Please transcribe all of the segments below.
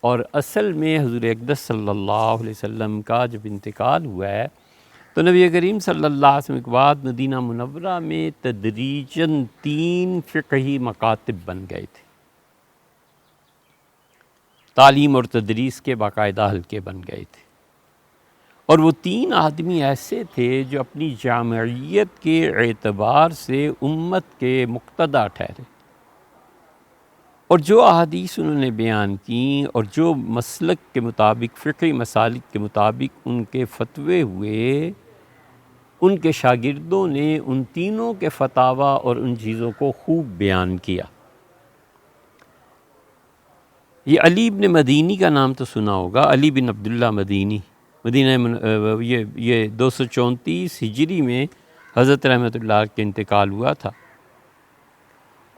اور اصل میں حضور اقدس صلی اللہ علیہ وسلم کا جب انتقال ہوا ہے تو نبی کریم صلی اللہ علیہ وسلم کے بعد مدینہ منورہ میں تدریجاً 3 فقہی مکاتب بن گئے تھے، تعلیم اور تدریس کے باقاعدہ حلقے بن گئے تھے، اور وہ 3 آدمی ایسے تھے جو اپنی جامعیت کے اعتبار سے امت کے مقتدیٰ ٹھہرے، اور جو احادیث انہوں نے بیان کیں اور جو مسلک کے مطابق فقہی مسالک کے مطابق ان کے فتوے ہوئے، ان کے شاگردوں نے ان تینوں کے فتاوی اور ان چیزوں کو خوب بیان کیا۔ یہ علی بن مدینی کا نام تو سنا ہوگا، علی بن عبداللہ مدینی، یہ 234 ہجری میں حضرت رحمۃ اللہ کے انتقال ہوا تھا۔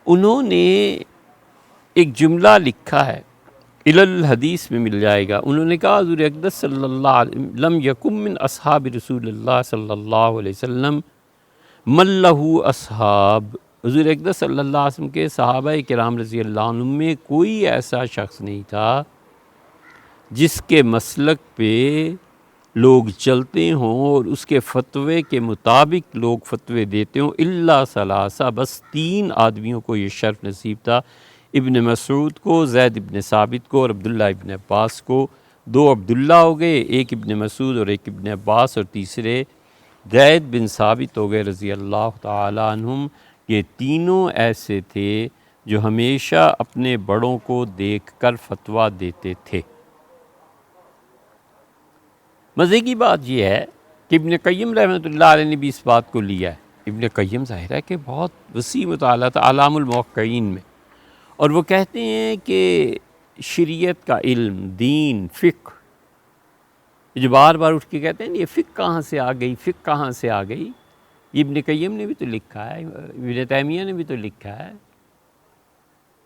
انہوں نے ایک جملہ لکھا ہے، الحدیث میں مل جائے گا، انہوں نے کہا حضور اقدس صلی اللہ علیہ وسلم لم یکن من اصحاب رسول اللہ صلی اللہ علیہ وسلم من لہ اصحاب، حضور اقدس صلی اللہ علیہ وسلم کے صحابہ کرام رضی اللہ عنہ میں کوئی ایسا شخص نہیں تھا جس کے مسلک پہ لوگ چلتے ہوں اور اس کے فتوے کے مطابق لوگ فتوے دیتے ہوں، الا ثلاثہ، بس 3 آدمیوں کو یہ شرف نصیب تھا، ابن مسعود کو، زید ابن ثابت کو اور عبداللہ ابن عباس کو۔ 2 عبداللہ ہو گئے، ایک ابن مسعود اور ایک ابن عباس، اور تیسرے زید بن ثابت ہو گئے رضی اللہ تعالی عنہم۔ یہ تینوں ایسے تھے جو ہمیشہ اپنے بڑوں کو دیکھ کر فتویٰ دیتے تھے۔ مزے کی بات یہ ہے کہ ابن قیم رحمۃ اللہ علیہ نے بھی اس بات کو لیا ہے۔ ابن قیم ظاہر ہے کہ بہت وسیع مطالعہ تھا اعلام الموقعین میں، اور وہ کہتے ہیں کہ شریعت کا علم، دین، فقہ، جو بار بار اٹھ کے کہتے ہیں یہ فقہ کہاں سے آ گئی، فقہ کہاں سے آ گئی، یہ ابن قیم نے بھی تو لکھا ہے، ابن تیمیہ نے بھی تو لکھا ہے،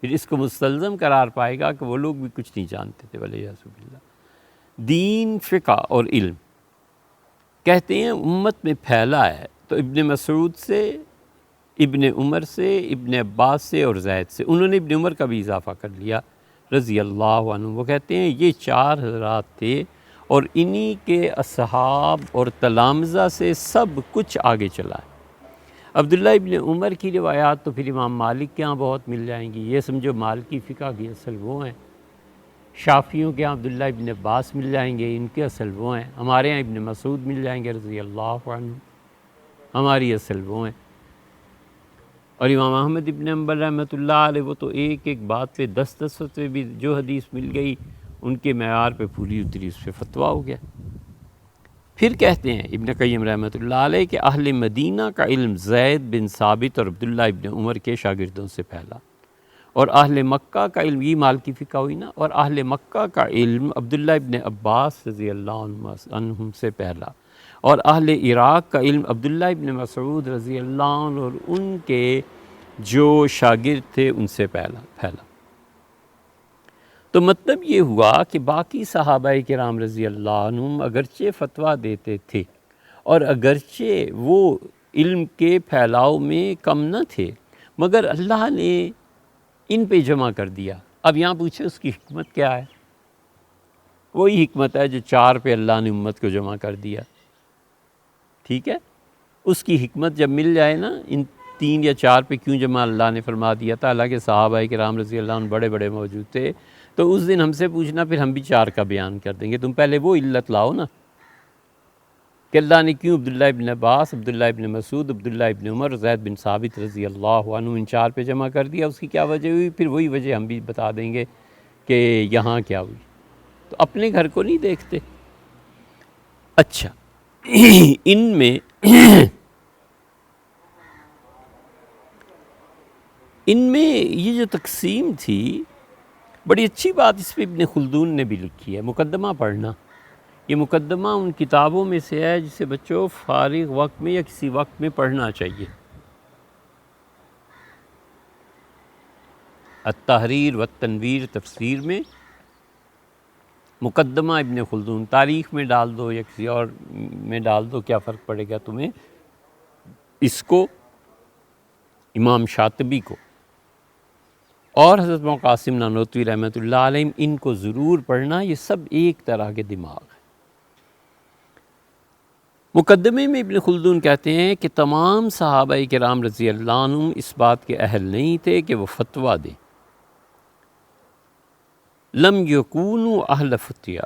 پھر اس کو مستلزم قرار پائے گا کہ وہ لوگ بھی کچھ نہیں جانتے تھے والعیاذ باللہ۔ دین، فقہ اور علم کہتے ہیں امت میں پھیلا ہے تو ابن مسعود سے، ابن عمر سے، ابن عباس سے اور زید سے، انہوں نے ابن عمر کا بھی اضافہ کر لیا رضی اللہ عنہ۔ وہ کہتے ہیں یہ 4 حضرات تھے اور انہی کے اصحاب اور تلامذہ سے سب کچھ آگے چلا ہے۔ عبداللہ ابن عمر کی روایات تو پھر امام مالک کے ہاں بہت مل جائیں گی، یہ سمجھو مالکی فقہ کی اصل وہ ہیں۔ شافعیوں کے ہاں عبداللہ ابن عباس مل جائیں گے، ان کے اصل وہ ہیں۔ ہمارے ہاں ابن مسعود مل جائیں گے رضی اللہ عنہ، ہماری اصل وہ ہیں۔ اور امام احمد ابن حنبل رحمۃ اللہ علیہ وہ تو ایک ایک بات پہ 10 فتوے بھی، جو حدیث مل گئی ان کے معیار پہ پوری اتری، اس پہ فتویٰ ہو گیا۔ پھر کہتے ہیں ابن قیم رحمۃ اللہ علیہ کہ اہل مدینہ کا علم زید بن ثابت اور عبداللہ ابن عمر کے شاگردوں سے پھیلا، اور اہل مکہ کا علم، یہ مالکی فقہ ہوئی نا، اور اہل مکہ کا علم عبداللہ ابن عباس رضی اللہ عنہم سے پھیلا، اور اہل عراق کا علم عبداللہ ابن مسعود رضی اللہ عنہ اور ان کے جو شاگرد تھے ان سے پھیلا۔ تو مطلب یہ ہوا کہ باقی صحابہ کرام رضی اللہ عنہم اگرچہ فتویٰ دیتے تھے اور اگرچہ وہ علم کے پھیلاؤ میں کم نہ تھے، مگر اللہ نے ان پہ جمع کر دیا۔ اب یہاں پوچھے اس کی حکمت کیا ہے؟ وہی حکمت ہے جو 4 پہ اللہ نے امت کو جمع کر دیا، ٹھیک ہے؟ اس کی حکمت جب مل جائے نا، ان 3 یا 4 پہ کیوں جمع اللہ نے فرما دیا تھا، حالانکہ صحابہ کرام رضی اللہ عنہ بڑے بڑے موجود تھے، تو اس دن ہم سے پوچھنا پھر ہم بھی 4 کا بیان کر دیں گے، تم پہلے وہ علت لاؤ نا کہ اللہ نے کیوں عبداللہ ابن عباس، عبداللہ ابن مسعود، عبداللہ ابن عمر، زید بن ثابت رضی اللہ عنہ ان 4 پہ جمع کر دیا، اس کی کیا وجہ ہوئی، پھر وہی وجہ ہم بھی بتا دیں گے کہ یہاں کیا ہوئی۔ تو اپنے گھر کو نہیں دیکھتے۔ اچھا، ان میں یہ جو تقسیم تھی، بڑی اچھی بات اس پہ ابن خلدون نے بھی لکھی ہے، مقدمہ پڑھنا۔ یہ مقدمہ ان کتابوں میں سے ہے جسے بچوں فارغ وقت میں یا کسی وقت میں پڑھنا چاہیے۔ التحریر والتنویر تفسیر میں مقدمہ ابن خلدون، تاریخ میں ڈال دو یا کسی اور میں ڈال دو، کیا فرق پڑے گا تمہیں، اس کو امام شاطبی کو، اور حضرت مولانا قاسم نانوتوی رحمۃ اللہ علیہ، ان کو ضرور پڑھنا، یہ سب ایک طرح کے دماغ ہے۔ مقدمے میں ابن خلدون کہتے ہیں کہ تمام صحابہ کرام رضی اللہ عنہم اس بات کے اہل نہیں تھے کہ وہ فتویٰ دیں، لم یکونوا اہل فتیا،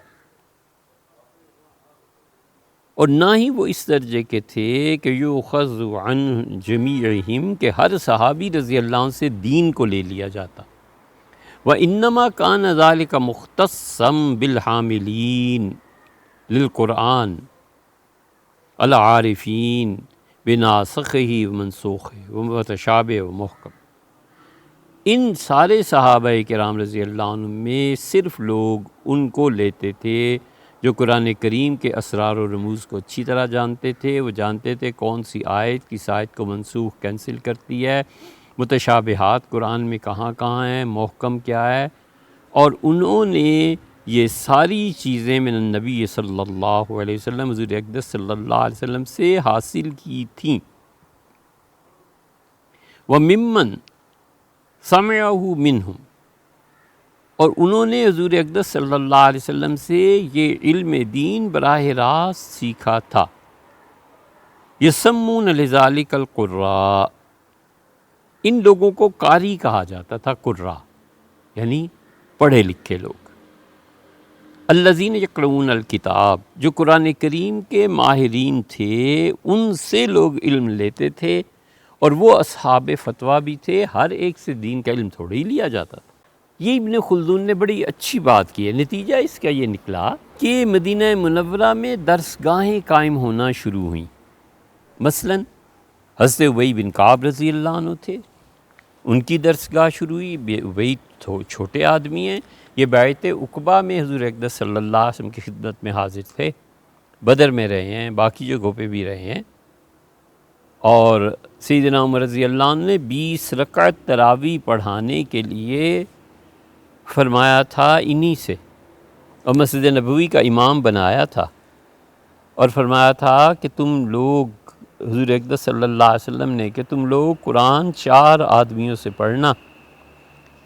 اور نہ ہی وہ اس درجے کے تھے کہ یؤخذ عن جمیعہم، کہ ہر صحابی رضی اللہ عنہ سے دین کو لے لیا جاتا۔ وَإِنَّمَا كَانَ ذَلِكَ مُخْتَصًّا بِالْحَامِلِينَ لِلْقُرْآنِ الْعَارِفِينَ بِنَاسِخِهِ وَمَنْسُوخِهِ وَمُتَشَابِهِ وَمُحْكَمِ۔ ان سارے صحابہ کرام رضی اللہ عنہ میں صرف لوگ ان کو لیتے تھے جو قرآن کریم کے اسرار و رموز کو اچھی طرح جانتے تھے، وہ جانتے تھے کون سی آیت کس آیت کو منسوخ کینسل کرتی ہے، متشابہات قرآن میں کہاں کہاں ہیں، محکم کیا ہے، اور انہوں نے یہ ساری چیزیں من النبی صلی اللہ علیہ وسلم، حضور اقدس صلی اللہ علیہ وسلم سے حاصل کی تھیں۔ وَمِمَّن سَمِعَهُ مِنْهُمْ، اور انہوں نے حضور اقدس صلی اللہ علیہ وسلم سے یہ علم دین براہ راست سیکھا تھا۔ یسمون لذالک القراء، ان لوگوں کو قاری کہا جاتا تھا، قراء یعنی پڑھے لکھے لوگ۔ الذین یقرؤون الکتاب، جو قرآن کریم کے ماہرین تھے، ان سے لوگ علم لیتے تھے، اور وہ اصحاب فتویٰ بھی تھے، ہر ایک سے دین کا علم تھوڑی ہی لیا جاتا تھا۔ یہ ابن خلدون نے بڑی اچھی بات کی ہے۔ نتیجہ اس کا یہ نکلا کہ مدینہ منورہ میں درسگاہیں قائم ہونا شروع ہوئیں۔ مثلا حضرت ابی بن کعب رضی اللہ عنہ تھے، ان کی درسگاہ شروع ہوئی۔ ابی چھوٹے آدمی ہیں، یہ بیعت عقبہ میں حضور اقدس صلی اللہ علیہ وسلم کی خدمت میں حاضر تھے، بدر میں رہے ہیں، باقی جگہوں پہ بھی رہے ہیں، اور سیدنا عمر رضی اللہ عنہ نے 20 رکعت تراویح پڑھانے کے لیے فرمایا تھا انہی سے، اور مسجد نبوی کا امام بنایا تھا، اور فرمایا تھا کہ تم لوگ، حضور اقدس صلی اللہ علیہ وسلم نے، کہ تم لوگ قرآن 4 آدمیوں سے پڑھنا،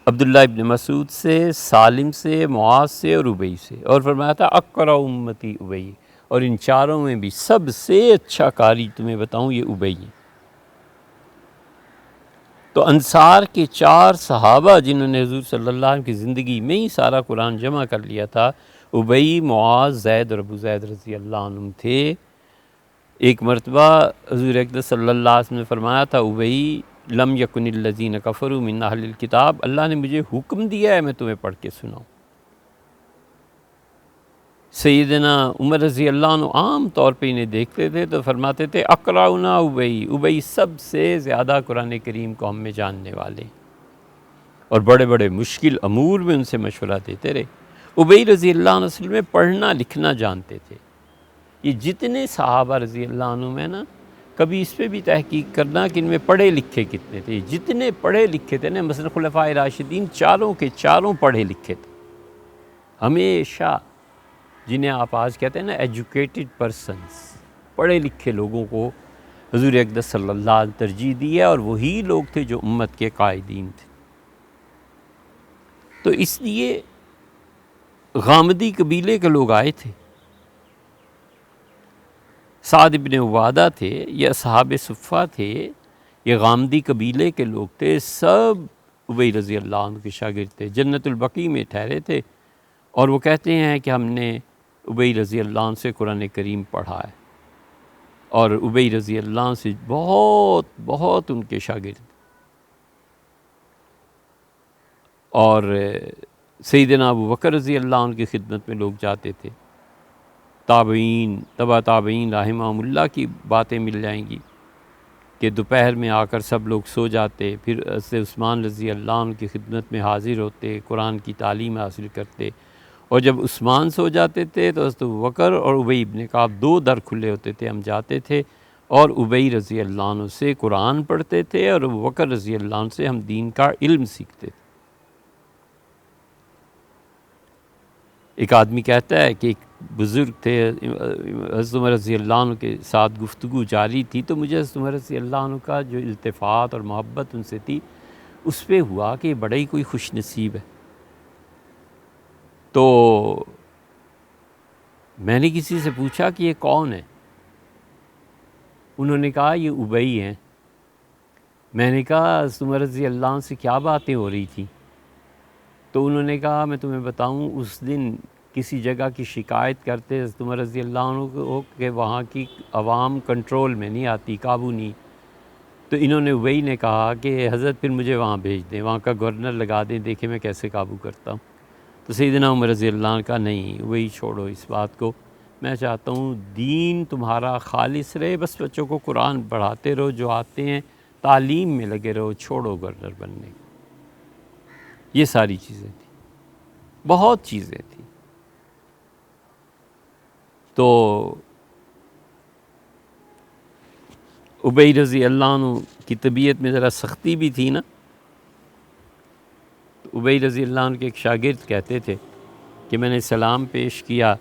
عبداللہ ابن مسعود سے، سالم سے، معاذ سے اور ابی سے، اور فرمایا تھا اقرأ امتی ابی، اور ان چاروں میں بھی سب سے اچھا قاری تمہیں بتاؤں یہ ابی ہے۔ تو انصار کے 4 صحابہ جنہوں نے حضور صلی اللہ علیہ وسلم کی زندگی میں ہی سارا قرآن جمع کر لیا تھا، ابی، معاذ، زید اور ابو زید رضی اللہ عنہم تھے۔ ایک مرتبہ حضور اقدس صلی اللہ علیہ وسلم نے فرمایا تھا، ابی لم یکن الذین کفروا من اہل الکتاب، اللہ نے مجھے حکم دیا ہے میں تمہیں پڑھ کے سناؤں۔ سیدنا عمر رضی اللہ عنہ عام طور پہ انہیں دیکھتے تھے تو فرماتے تھے اقرأنا ابی، ابی سب سے زیادہ قرآن کریم کو ہم میں جاننے والے، اور بڑے بڑے مشکل امور میں ان سے مشورہ دیتے رہے۔ ابی رضی اللہ عنہ اصل میں پڑھنا لکھنا جانتے تھے۔ یہ جتنے صحابہ رضی اللہ عنہ میں نا، کبھی اس پہ بھی تحقیق کرنا کہ ان میں پڑھے لکھے کتنے تھے۔ جتنے پڑھے لکھے تھے نا، مثلا خلفائے راشدین چاروں کے چاروں پڑھے لکھے تھے ہمیشہ، جنہیں آپ آج کہتے ہیں نا ایجوکیٹڈ پرسنس، پڑھے لکھے لوگوں کو حضور اقدس صلی اللہ علیہ وسلم ترجیح دی ہے، اور وہی لوگ تھے جو امت کے قائدین تھے۔ تو اس لیے غامدی قبیلے کے لوگ آئے تھے، سعد بن عبادہ تھے، یہ اصحاب صفہ تھے، یہ غامدی قبیلے کے لوگ تھے، سب ابی رضی اللہ عنہ کے شاگرد تھے، جنت البقیع میں ٹھہرے تھے، اور وہ کہتے ہیں کہ ہم نے ابی رضی اللہ عنہ سے قرآن کریم پڑھا ہے، اور ابی رضی اللہ عنہ سے بہت بہت ان کے شاگرد، اور سیدنا ابو بکر رضی اللہ عنہ کی خدمت میں لوگ جاتے تھے۔ تابعین، تبع تابعین رحمہم اللہ کی باتیں مل جائیں گی کہ دوپہر میں آ کر سب لوگ سو جاتے، پھر حضرت عثمان رضی اللہ عنہ کی خدمت میں حاضر ہوتے، قرآن کی تعلیم حاصل کرتے، اور جب عثمان سو جاتے تھے تو حضرت ابوبکر اور ابی ابن کعب 2 در کھلے ہوتے تھے، ہم جاتے تھے اور ابی رضی اللہ عنہ سے قرآن پڑھتے تھے، اور ابوبکر رضی اللہ عنہ سے ہم دین کا علم سیکھتے تھے۔ ایک آدمی کہتا ہے کہ ایک بزرگ تھے، حضرت عمر رضی اللہ عنہ کے ساتھ گفتگو جاری تھی، تو مجھے حضرت عمر رضی اللہ عنہ کا جو التفات اور محبت ان سے تھی، اس پہ ہوا کہ بڑا ہی کوئی خوش نصیب ہے. تو میں نے کسی سے پوچھا کہ یہ کون ہے؟ انہوں نے کہا یہ ابئی ہیں. میں نے کہا حضرت عمر رضی اللہ عنہ سے کیا باتیں ہو رہی تھیں؟ تو انہوں نے کہا میں تمہیں بتاؤں، اس دن کسی جگہ کی شکایت کرتے حضرت عمر رضی اللہ عنہ کو کہ وہاں کی عوام کنٹرول میں نہیں آتی، قابو نہیں. تو انہوں نے ابئی نے کہا کہ حضرت پھر مجھے وہاں بھیج دیں، وہاں کا گورنر لگا دیں، دیکھیں میں کیسے قابو کرتا ہوں. تو سیدنا عمر رضی اللہ عنہ کہا نہیں، وہی چھوڑو اس بات کو، میں چاہتا ہوں دین تمہارا خالص رہے، بس بچوں کو قرآن پڑھاتے رہو، جو آتے ہیں تعلیم میں لگے رہو، چھوڑو گورنر بننے کو. یہ ساری چیزیں تھیں، بہت چیزیں تھیں. تو ابئی رضی اللہ عنہ کی طبیعت میں ذرا سختی بھی تھی نا. ابئی رضی اللہ عنہ کے ایک شاگرد کہتے تھے کہ میں نے سلام پیش کیا،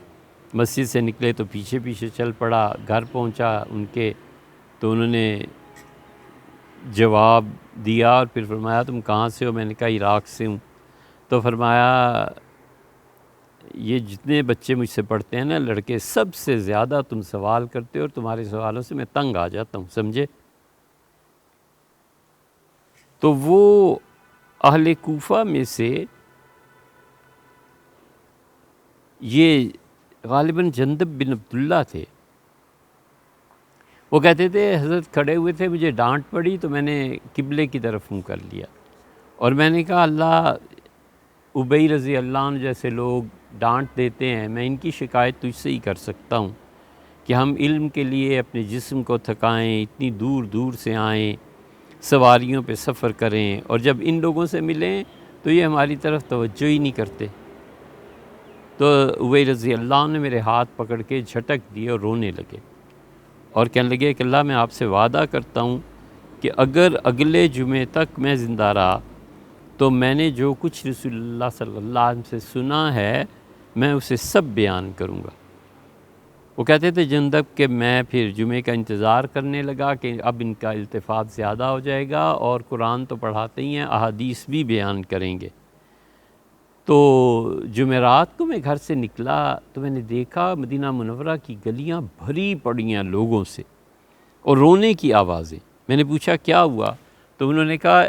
مسجد سے نکلے تو پیچھے پیچھے چل پڑا، گھر پہنچا ان کے تو انہوں نے جواب دیا اور پھر فرمایا تم کہاں سے ہو؟ میں نے کہا عراق سے ہوں. تو فرمایا یہ جتنے بچے مجھ سے پڑھتے ہیں نا لڑکے، سب سے زیادہ تم سوال کرتے ہو اور تمہارے سوالوں سے میں تنگ آ جاتا ہوں، سمجھے؟ تو وہ اہل کوفہ میں سے یہ غالباً جندب بن عبداللہ تھے. وہ کہتے تھے حضرت کھڑے ہوئے تھے، مجھے ڈانٹ پڑی تو میں نے قبلے کی طرف منہ کر لیا اور میں نے کہا اللہ، ابئی رضی اللہ عنہ جیسے لوگ ڈانٹ دیتے ہیں، میں ان کی شکایت تجھ سے ہی کر سکتا ہوں کہ ہم علم کے لیے اپنے جسم کو تھکائیں، اتنی دور دور سے آئیں، سواریوں پہ سفر کریں، اور جب ان لوگوں سے ملیں تو یہ ہماری طرف توجہ ہی نہیں کرتے. تو ابئی رضی اللہ عنہ نے میرے ہاتھ پکڑ کے جھٹک دیے اور رونے لگے اور کہنے لگے کہ اللہ میں آپ سے وعدہ کرتا ہوں کہ اگر اگلے جمعے تک میں زندہ رہا تو میں نے جو کچھ رسول اللہ صلی اللہ علیہ وسلم سے سنا ہے میں اسے سب بیان کروں گا. وہ کہتے تھے جندب کہ میں پھر جمعے کا انتظار کرنے لگا کہ اب ان کا التفات زیادہ ہو جائے گا اور قرآن تو پڑھاتے ہی ہیں، احادیث بھی بیان کریں گے. تو جمعرات کو میں گھر سے نکلا تو میں نے دیکھا مدینہ منورہ کی گلیاں بھری پڑی ہیں لوگوں سے اور رونے کی آوازیں. میں نے پوچھا کیا ہوا؟ تو انہوں نے کہا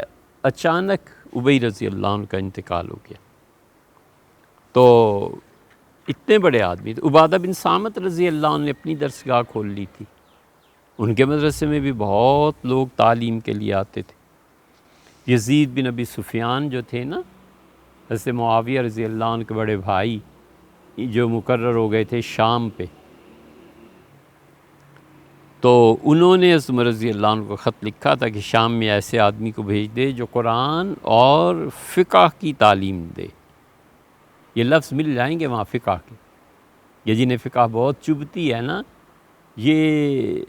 اچانک ابئی رضی اللہ عنہ کا انتقال ہو گیا. تو اتنے بڑے آدمی تھے. عبادہ بن صامت رضی اللہ عنہ نے اپنی درسگاہ کھول لی تھی، ان کے مدرسے میں بھی بہت لوگ تعلیم کے لیے آتے تھے. یزید بن ابی سفیان جو تھے نا، حضرت معاویہ رضی اللہ عنہ کے بڑے بھائی، جو مقرر ہو گئے تھے شام پہ، تو انہوں نے حضرت عمر رضی اللہ عنہ کو خط لکھا تھا کہ شام میں ایسے آدمی کو بھیج دے جو قرآن اور فقہ کی تعلیم دے. یہ لفظ مل جائیں گے وہاں فقہ کے، یہ جنہیں فقہ بہت چبھتی ہے نا، یہ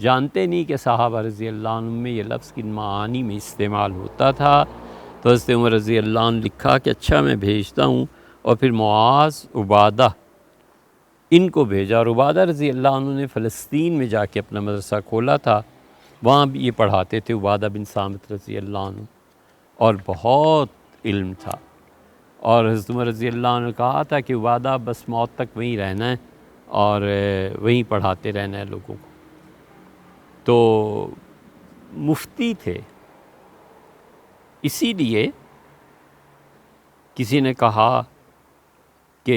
جانتے نہیں کہ صحابہ رضی اللہ عنہ میں یہ لفظ کن معانی میں استعمال ہوتا تھا. تو حضرت عمر رضی اللہ عنہ لکھا کہ اچھا میں بھیجتا ہوں، اور پھر معاذ، عبادہ ان کو بھیجا. اور عبادہ رضی اللہ عنہ نے فلسطین میں جا کے اپنا مدرسہ کھولا تھا، وہاں بھی یہ پڑھاتے تھے عبادہ بن صامت رضی اللہ عنہ، اور بہت علم تھا. اور حضرت عمر رضی اللہ عنہ نے کہا تھا کہ عبادہ بس موت تک وہیں رہنا ہے اور وہیں پڑھاتے رہنا ہے لوگوں کو. تو مفتی تھے. اسی لیے کسی نے کہا کہ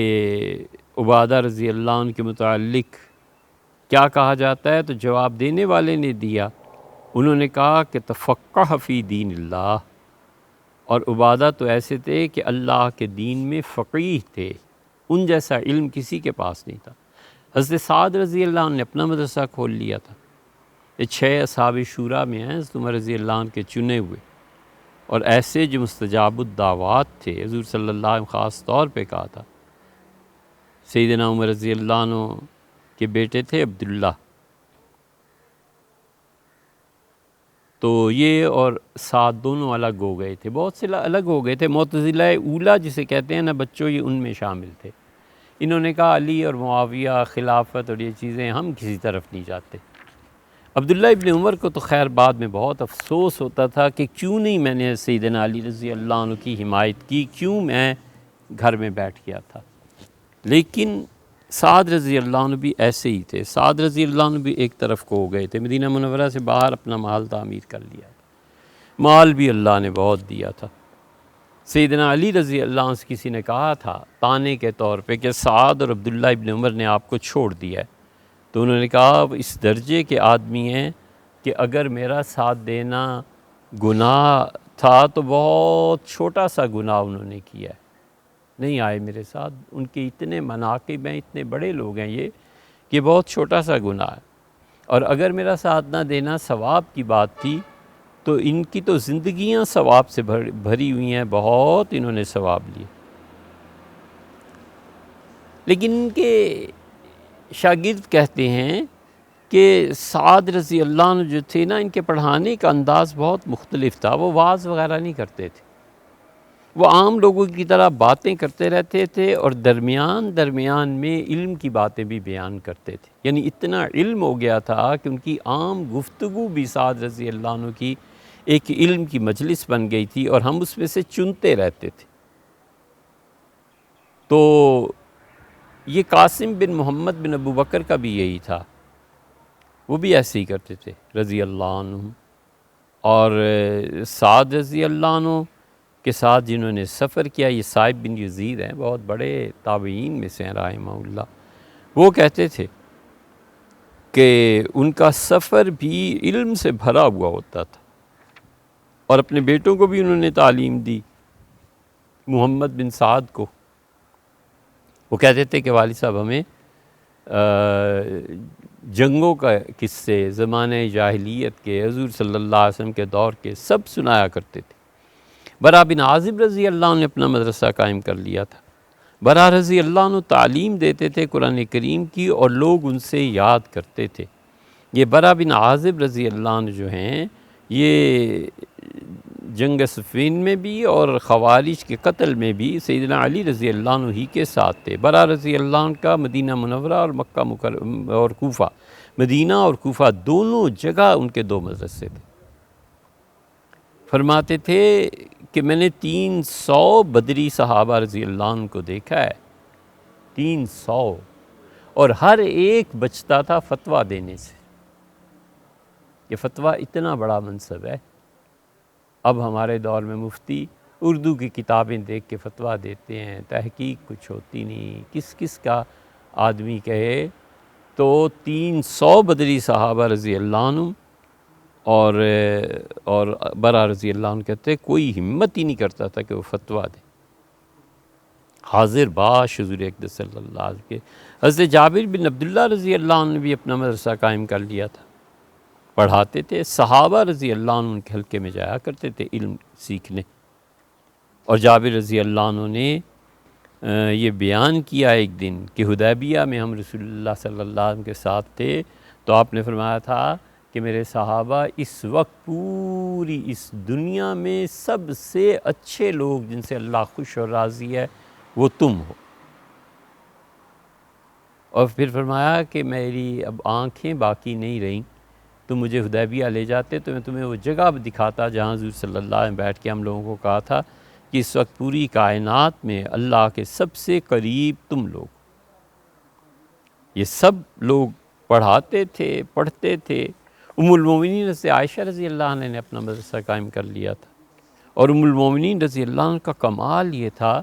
عبادہ رضی اللہ عنہ کے متعلق کیا کہا جاتا ہے، تو جواب دینے والے نے دیا، انہوں نے کہا کہ تفقہ فی دین اللہ. اور عبادہ تو ایسے تھے کہ اللہ کے دین میں فقیہ تھے، ان جیسا علم کسی کے پاس نہیں تھا. حضرت سعد رضی اللہ عنہ نے اپنا مدرسہ کھول لیا تھا. یہ 6 اصحاب شورا میں ہیں حضرت عمر رضی اللہ عنہ کے چنے ہوئے، اور ایسے جو مستجاب الدعوات تھے. حضور صلی اللہ علیہ وسلم خاص طور پہ کہا تھا. سیدنا عمر رضی اللہ عنہ کے بیٹے تھے عبداللہ. تو یہ اور سعد دونوں الگ ہو گئے تھے، بہت سے الگ ہو گئے تھے. معتزلہ اولا جسے کہتے ہیں نا بچوں، یہ ان میں شامل تھے. انہوں نے کہا علی اور معاویہ، خلافت اور یہ چیزیں ہم کسی طرف نہیں جاتے. عبداللہ ابن عمر کو تو خیر بعد میں بہت افسوس ہوتا تھا کہ کیوں نہیں میں نے سیدنا علی رضی اللہ عنہ کی حمایت کی، کیوں میں گھر میں بیٹھ گیا تھا۔ لیکن سعد رضی اللہ عنہ بھی ایسے ہی تھے، سعد رضی اللہ عنہ بھی ایک طرف کو ہو گئے تھے، مدینہ منورہ سے باہر اپنا محل تعمیر کر لیا، مال بھی اللہ نے بہت دیا تھا۔ سیدنا علی رضی اللہ عنہ سے کسی نے کہا تھا طعنے کے طور پہ کہ سعد اور عبداللہ ابن عمر نے آپ کو چھوڑ دیا ہے، تو انہوں نے کہا اب اس درجے کے آدمی ہیں کہ اگر میرا ساتھ دینا گناہ تھا تو بہت چھوٹا سا گناہ انہوں نے کیا ہے، نہیں آئے میرے ساتھ، ان کے اتنے مناقب ہیں، اتنے بڑے لوگ ہیں یہ کہ بہت چھوٹا سا گناہ ہے، اور اگر میرا ساتھ نہ دینا ثواب کی بات تھی تو ان کی تو زندگیاں ثواب سے بھری ہوئی ہیں، بہت انہوں نے ثواب لیے۔ لیکن ان کے شاگرد کہتے ہیں کہ سعد رضی اللہ عنہ جو تھے نا، ان کے پڑھانے کا انداز بہت مختلف تھا، وہ وعظ وغیرہ نہیں کرتے تھے، وہ عام لوگوں کی طرح باتیں کرتے رہتے تھے اور درمیان میں علم کی باتیں بھی بیان کرتے تھے، یعنی اتنا علم ہو گیا تھا کہ ان کی عام گفتگو بھی سعد رضی اللہ عنہ کی ایک علم کی مجلس بن گئی تھی، اور ہم اس میں سے چنتے رہتے تھے۔ تو یہ قاسم بن محمد بن ابو بکر کا بھی یہی تھا، وہ بھی ایسے ہی کرتے تھے رضی اللہ عنہ، اور سعد رضی اللہ عنہ کے ساتھ جنہوں نے سفر کیا یہ صائب بن یزید ہیں، بہت بڑے تابعین میں سے ہیں رحمہ اللہ، وہ کہتے تھے کہ ان کا سفر بھی علم سے بھرا ہوا ہوتا تھا، اور اپنے بیٹوں کو بھی انہوں نے تعلیم دی، محمد بن سعد کو۔ وہ کہتے تھے کہ والد صاحب ہمیں جنگوں کا قصے زمانہ جاہلیت کے، حضور صلی اللہ علیہ وسلم کے دور کے سب سنایا کرتے تھے۔ برا بن عازب رضی اللہ عنہ نے اپنا مدرسہ قائم کر لیا تھا، برا رضی اللہ عنہ تعلیم دیتے تھے قرآن کریم کی، اور لوگ ان سے یاد کرتے تھے۔ یہ برا بن عازب رضی اللہ عنہ جو ہیں یہ جنگ صفین میں بھی اور خوارج کے قتل میں بھی سیدنا علی رضی اللہ عنہ ہی کے ساتھ تھے۔ برا رضی اللہ عنہ کا مدینہ منورہ اور مکہ مکرمہ اور کوفہ، مدینہ اور کوفہ دونوں جگہ ان کے 2 مدرسے تھے۔ فرماتے تھے کہ میں نے 300 بدری صحابہ رضی اللہ عنہ کو دیکھا ہے، 300، اور ہر ایک بچتا تھا فتویٰ دینے سے۔ یہ فتویٰ اتنا بڑا منصب ہے، اب ہمارے دور میں مفتی اردو کی کتابیں دیکھ کے فتویٰ دیتے ہیں، تحقیق کچھ ہوتی نہیں، کس کا آدمی کہے۔ تو 300 بدری صحابہ رضی اللہ عنہ اور برا رضی اللہ عنہ کہتے کوئی ہمت ہی نہیں کرتا تھا کہ وہ فتویٰ دے، حاضر باش حضور اقدس صلی اللہ علیہ وسلم کے۔ حضرت جابر بن عبداللہ رضی اللہ عنہ نے بھی اپنا مدرسہ قائم کر لیا تھا، پڑھاتے تھے، صحابہ رضی اللہ عنہ ان کے حلقے میں جایا کرتے تھے علم سیکھنے۔ اور جابر رضی اللہ عنہ نے یہ بیان کیا ایک دن کہ حدیبیہ میں ہم رسول اللہ صلی اللہ علیہ وسلم کے ساتھ تھے، تو آپ نے فرمایا تھا کہ میرے صحابہ اس وقت پوری اس دنیا میں سب سے اچھے لوگ جن سے اللہ خوش اور راضی ہے وہ تم ہو۔ اور پھر فرمایا کہ میری اب آنکھیں باقی نہیں رہیں، تم مجھے حدیبیہ لے جاتے تو میں تمہیں وہ جگہ دکھاتا جہاں حضور صلی اللہ علیہ وسلم بیٹھ کے ہم لوگوں کو کہا تھا کہ اس وقت پوری کائنات میں اللہ کے سب سے قریب تم لوگ۔ یہ سب لوگ پڑھاتے تھے، پڑھتے تھے۔ ام المومنین سے عائشہ رضی اللہ عنہ نے اپنا مدرسہ قائم کر لیا تھا، اور ام المومنین رضی اللہ عنہ کا کمال یہ تھا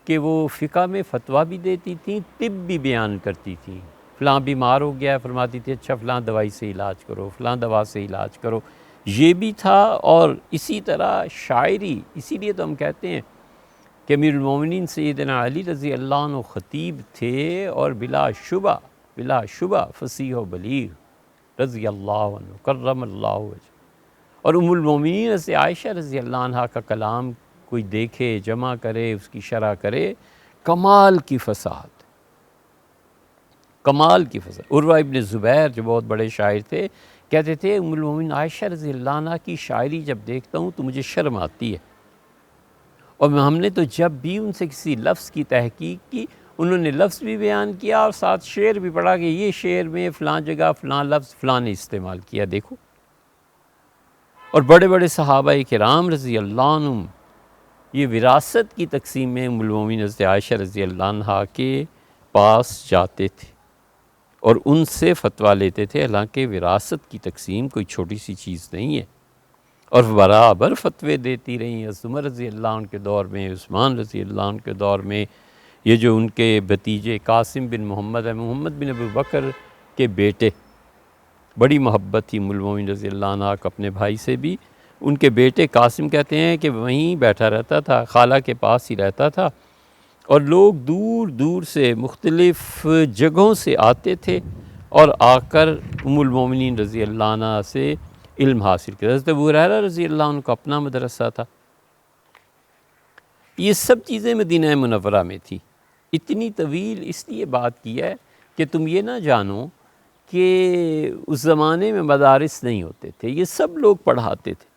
کہ وہ فقہ میں فتویٰ بھی دیتی تھیں، طب بھی بیان کرتی تھیں۔ فلاں بیمار ہو گیا ہے، فرماتی تھی اچھا فلاں دوائی سے علاج کرو، فلاں دوا سے علاج کرو، یہ بھی تھا۔ اور اسی طرح شاعری، اسی لیے تو ہم کہتے ہیں کہ امیر المومنین سیدنا علی رضی اللہ عنہ خطیب تھے، اور بلا شبہ فصیح و بلیغ رضی اللہ عنہ کرم اللہ وجہ۔ اور ام المومنین سے عائشہ رضی اللہ عنہ کا کلام کوئی دیکھے، جمع کرے، اس کی شرح کرے، کمال کی فصاحت، کمال کی فصاحت۔ عروہ ابن زبیر جو بہت بڑے شاعر تھے کہتے تھے ام المومنین عائشہ رضی اللہ عنہ کی شاعری جب دیکھتا ہوں تو مجھے شرم آتی ہے، اور ہم نے تو جب بھی ان سے کسی لفظ کی تحقیق کی انہوں نے لفظ بھی بیان کیا اور ساتھ شعر بھی پڑھا کہ یہ شعر میں فلاں جگہ فلاں لفظ فلاں نے استعمال کیا، دیکھو۔ اور بڑے بڑے صحابہ کرام رضی اللہ عنہم یہ وراثت کی تقسیم میں ام المومنین حضرت عائشہ رضی اللہ عنہا کے پاس جاتے تھے اور ان سے فتویٰ لیتے تھے، حالانکہ وراثت کی تقسیم کوئی چھوٹی سی چیز نہیں ہے، اور برابر فتوے دیتی رہی ہیں۔ عمر رضی اللہ عنہ کے دور میں، عثمان رضی اللہ عنہ کے دور میں، یہ جو ان کے بھتیجے قاسم بن محمد ہے، محمد بن ابو بکر کے بیٹے، بڑی محبت تھی ام المومنین رضی اللہ عنہ کو اپنے بھائی سے بھی۔ ان کے بیٹے قاسم کہتے ہیں کہ وہیں بیٹھا رہتا تھا، خالہ کے پاس ہی رہتا تھا، اور لوگ دور دور سے مختلف جگہوں سے آتے تھے اور آ کر ام المومنین رضی اللہ عنہ سے علم حاصل کرتے۔ حضرت ابو ہریرہ رضی اللہ عنہ کا اپنا مدرسہ تھا۔ یہ سب چیزیں مدینہ منورہ میں تھی۔ اتنی طویل اس لیے بات کی ہے کہ تم یہ نہ جانو کہ اس زمانے میں مدارس نہیں ہوتے تھے، یہ سب لوگ پڑھاتے تھے۔